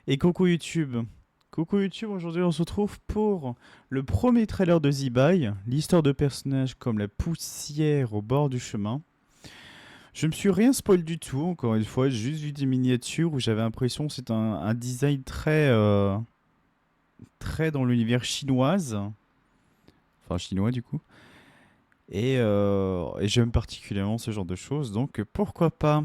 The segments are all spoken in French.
Et coucou YouTube. Coucou YouTube, aujourd'hui on se retrouve pour le premier trailer de Z-Buy, l'histoire de personnages comme la poussière au bord du chemin. Je me suis rien spoil du tout, encore une fois, j'ai juste vu des miniatures où j'avais l'impression que c'est un design très dans l'univers chinoise, enfin chinois du coup. Et j'aime particulièrement ce genre de choses, donc pourquoi pas.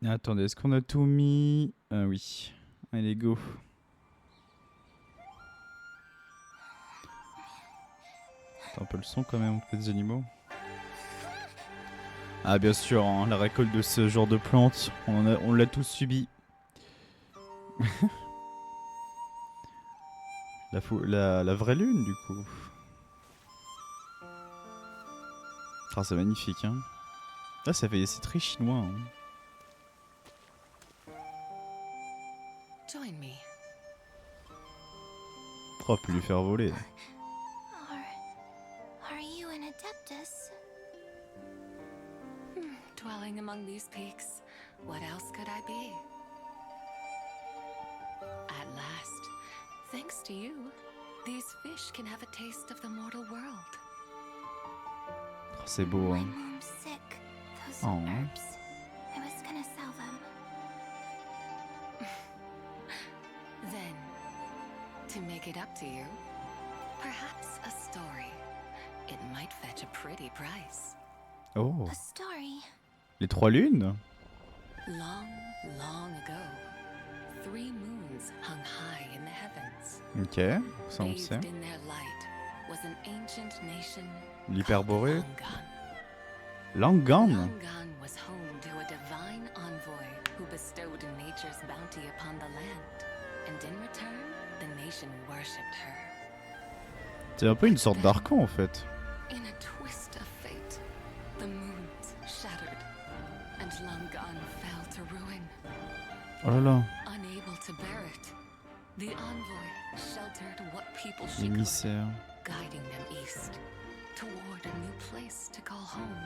Attendez, est-ce qu'on a tout mis? Ah oui, allez go. T'as un peu le son quand même, on fait des animaux. Ah bien sûr, hein, la récolte de ce genre de plantes, on l'a tous subi. La vraie lune du coup. Ah c'est magnifique hein. Ah c'est très chinois hein. Join me. Oh, pu lui faire voler. Are you an Adeptus? Dwelling among these peaks, what else could I be? At last, thanks to you, these fish can have a taste of the mortal world. Oh, c'est beau My hein. mom's sick. Those Oh. herbs. I was gonna sell them. Then, to make it up to you, perhaps a story. It might fetch a pretty price. Oh. A story. Les trois lunes? Long, long ago, 3 moons hung high in the heavens. Ok, ça on le Bathed sait. in their light was an ancient nation L'hyperborée. Langan. Langan? Langan was home to a divine envoy who bestowed nature's bounty upon the land, and in return, the nation worshipped her. C'est un peu une sorte d'archon en fait. In a twist of fate, the moons shattered, and Langan fell to ruin. Oh là là, Unable to bear it, the envoy sheltered what people she could, l'émissaire. guiding them east, toward a new place to call home.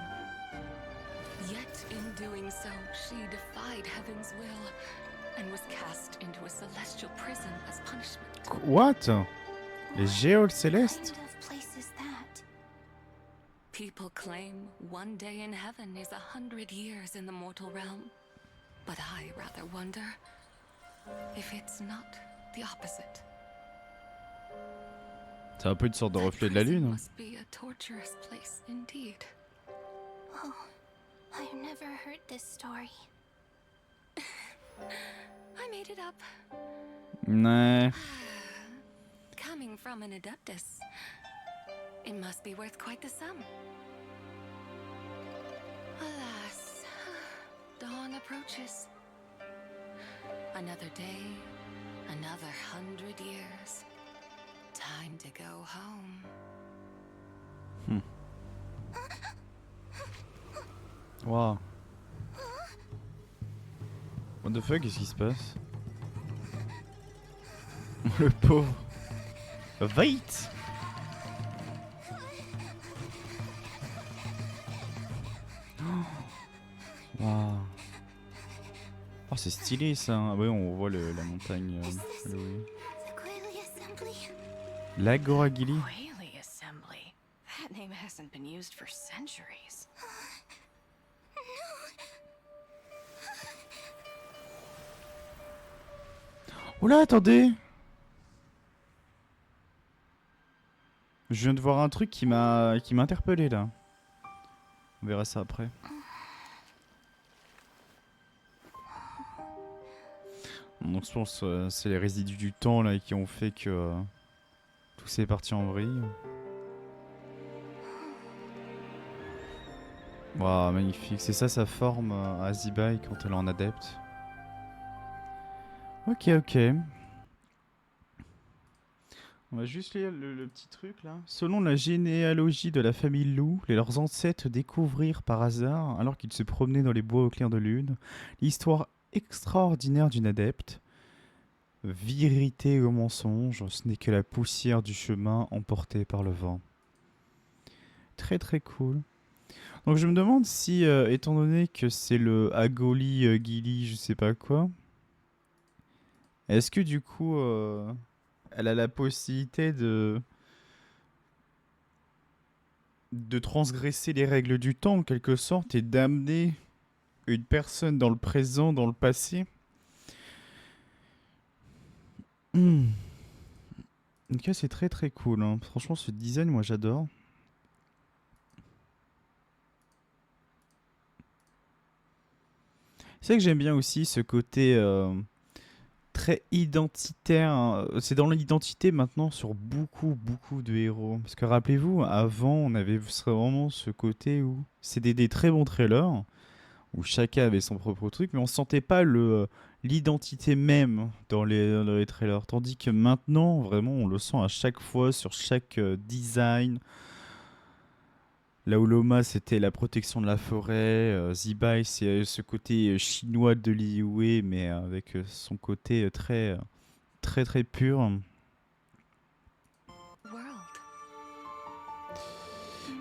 Yet in doing so, she defied heaven's will and was cast into a celestial prison as punishment. What? Les géoles What célestes? kind of place is that? People claim one day in heaven is 100 years in the mortal realm. But I rather wonder if it's not the opposite. C'est un peu une sorte de That reflet de la prison lune. must be a torturous place indeed. Oh, I've never heard this story. I made it up. Ouais. Coming from an Adeptus, it must be worth quite the sum. Alas, dawn approaches. Another day, another 100 years. Time to go home. Waouh. What the fuck, qu'est-ce qui se passe? Le pauvre. Wait. Waouh. Oh, c'est stylé ça. Ah ouais, on voit la montagne. Louis. The Quaily Assembly? L'Agora Gili. Whaley Assembly. That name hasn't been used for centuries. Oh là, attendez. Je viens de voir un truc qui m'a interpellé là. On verra ça après. Donc je pense c'est les résidus du temps là qui ont fait que tout s'est parti en vrille. Waouh, magnifique. C'est ça sa forme à Z-Buy quand elle est en adepte. Ok, ok. On va juste lire le petit truc là. Selon la généalogie de la famille Lou, leurs ancêtres découvrirent par hasard, alors qu'ils se promenaient dans les bois au clair de lune, l'histoire extraordinaire d'une adepte. Vérité ou mensonge, ce n'est que la poussière du chemin emportée par le vent. Très très cool. Donc je me demande si, étant donné que c'est le Agoli Gili, je sais pas quoi, Est-ce que du coup, elle a la possibilité de transgresser les règles du temps en quelque sorte et d'amener une personne dans le présent, dans le passé? Hmm. Ok, c'est très très cool, hein. Franchement, ce design, moi j'adore. C'est vrai que j'aime bien aussi ce côté très identitaire, hein. C'est dans l'identité maintenant sur beaucoup beaucoup de héros. Parce que rappelez-vous, avant, on avait vraiment ce côté où c'était des très bons trailers, où chacun avait son propre truc, mais on sentait pas l'identité même dans les trailers. Tandis que maintenant, vraiment, on le sent à chaque fois sur chaque design. Là où Loma, c'était la protection de la forêt. Zibai, c'est ce côté chinois de Liyue, mais avec son côté très très pur. World.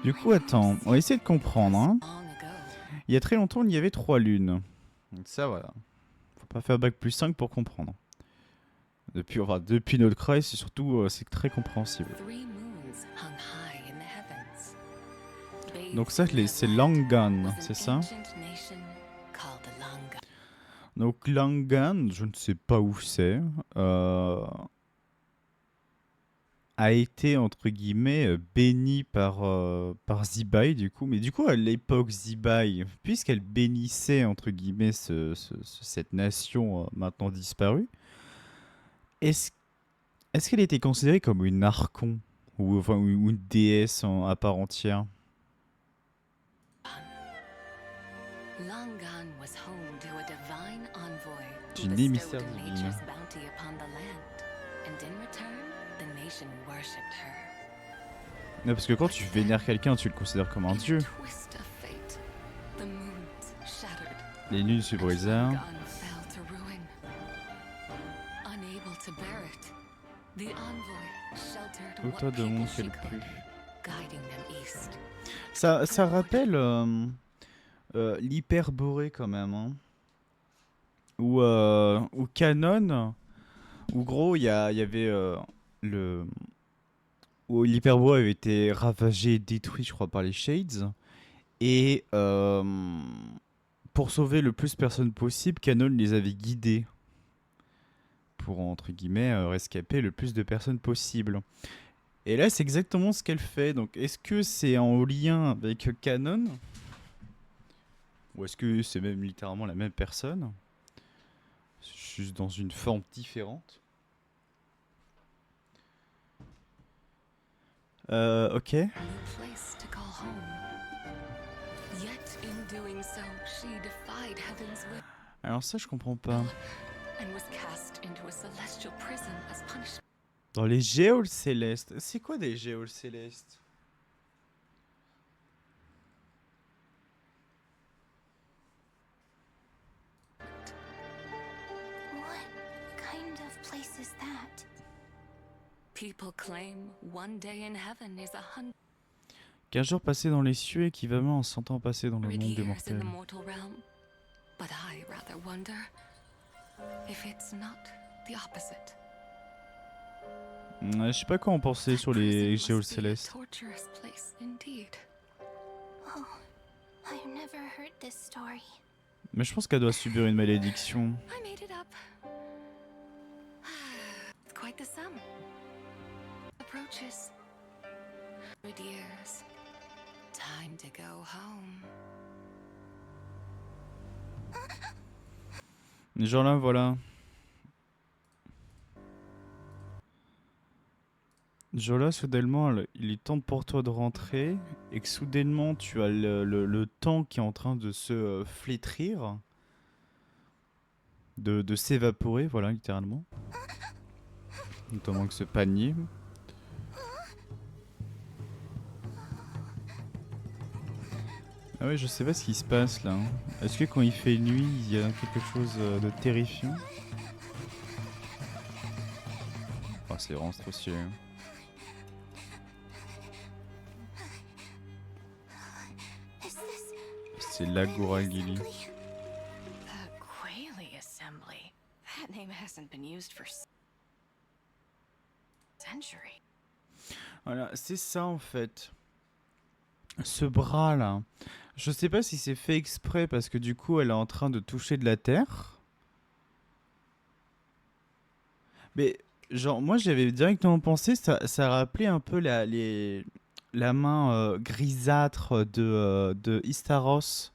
Du coup, attends, on va essayer de comprendre, hein. Long ago. Il y a très longtemps, il y avait 3 lunes. Donc ça, voilà. Faut pas faire bac+5 pour comprendre. Depuis notre cry, c'est surtout c'est très compréhensible. 3 moons hung high in the heavens. Donc Bathed ça, in their c'est light Langan, was an c'est ça? ancient nation called Langa. Donc Langan, je ne sais pas où c'est, a été entre guillemets béni par Zibai du coup. Mais du coup, à l'époque Zibai, puisqu'elle bénissait entre guillemets cette nation maintenant disparue, est-ce est-ce qu'elle était considérée comme une archon ou, enfin, ou une déesse à part entière? Langan was home to a divine envoy who D'une bestowed émissaire divine. nature's bounty upon the land, and in return, the nation worshipped her. Non, parce que quand tu vénères quelqu'un, tu le considères comme un In a dieu. twist of fate, the moons shattered, Les lunes se and brisèrent. Langan fell to ruin. Unable to bear it, the envoy sheltered Autant what de monde people she qu'elle could, put. guiding them east. Ça rappelle l'hyperborée quand même, hein. Ou Canon, où gros il y avait le où l'hyperborée avait été ravagé et détruit, je crois, par les Shades. Et pour sauver le plus de personnes possible, Canon les avait guidés pour entre guillemets rescaper le plus de personnes possible. Et là, c'est exactement ce qu'elle fait. Donc, est-ce que c'est en lien avec Canon ou est-ce que c'est même littéralement la même personne, juste dans une forme différente? Ok. New place to call home. Yet in doing so, she defied heaven's will Alors ça, je comprends pas. and was cast into a celestial prison as punishment. Dans les géoles célestes. C'est quoi des géoles célestes? What kind of place is that? People claim one day in heaven is 15 jours passés dans les cieux équivalent à 100 ans passés dans le 100 monde des years in mortels. the mortal realm. But I rather wonder if it's not the opposite. Je sais pas quoi en penser That sur prison les must géoles be a célestes. torturous place indeed. Oh, I've never heard this story. Mais je pense qu'elle doit subir une malédiction. I made it up. It's quite the sum. Approaches. 100 years. Time to go home. Genre là, voilà. Genre là, soudainement, il est temps pour toi de rentrer et que soudainement, tu as le temps qui est en train de se flétrir, de s'évaporer, voilà, littéralement. Notamment avec ce panier. Ah ouais, je sais pas ce qui se passe là, hein. Est-ce que quand il fait nuit, il y a quelque chose de terrifiant? Oh, c'est vraiment trop stylé, hein. Is this C'est l'Agora Gili. assembly? The Quayle Assembly. That name hasn't been used for centuries. Voilà, c'est ça en fait. Ce bras là. Je sais pas si c'est fait exprès parce que du coup elle est en train de toucher de la terre. Mais genre moi j'avais directement pensé, ça rappelait un peu la main grisâtre de Istaros.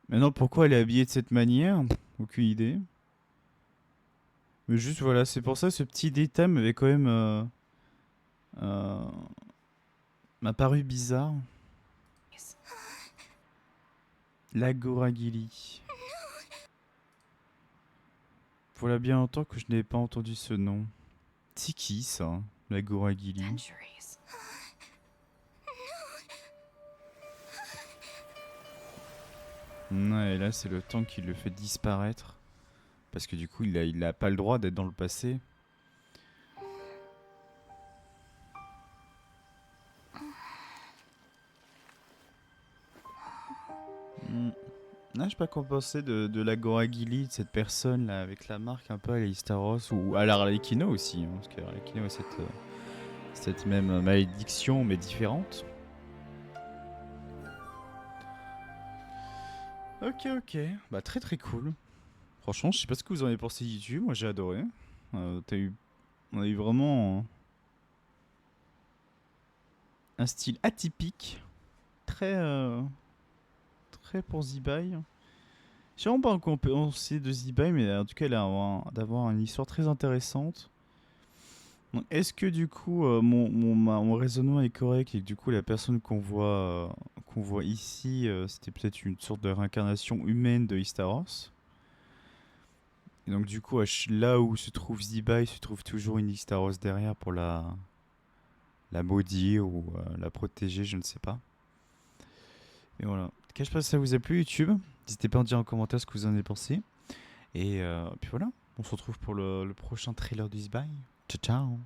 Maintenant pourquoi elle est habillée de cette manière? Aucune idée. Mais juste voilà, c'est pour ça ce petit détail m'avait quand même euh, m'a paru bizarre. La Goragili. Voilà bien longtemps que je n'avais pas entendu ce nom. C'est qui ça, la Goragili? Centuries. Ouais, et là c'est le temps qui le fait disparaître. Parce que du coup il a pas le droit d'être dans le passé. Hmm. Ah, je sais pas quoi penser de la Goragili, de cette personne là avec la marque un peu à l'Istaros ou à l'Arlecchino aussi. Hein, parce que l'Arlecchino a cette même malédiction mais différente. Ok, ok. Bah très très cool. Franchement, je sais pas ce que vous en avez pensé YouTube, moi j'ai adoré. On a eu vraiment un style atypique, très très pour Zibai. Je sais vraiment pas quoi on peut penser de Zibai, mais en tout cas, elle a d'avoir une histoire très intéressante. Donc, est-ce que du coup, mon raisonnement est correct et que du coup, la personne qu'on voit ici, c'était peut-être une sorte de réincarnation humaine de Istaros? Et donc, du coup, là où se trouve Zibai, se trouve toujours une Istaros derrière pour la maudire ou la protéger, je ne sais pas. Et voilà. En tout cas, je sais pas si ça vous a plu YouTube. N'hésitez pas à me dire en commentaire ce que vous en avez pensé. Et puis voilà, on se retrouve pour le prochain trailer du Zibai. Ciao ciao.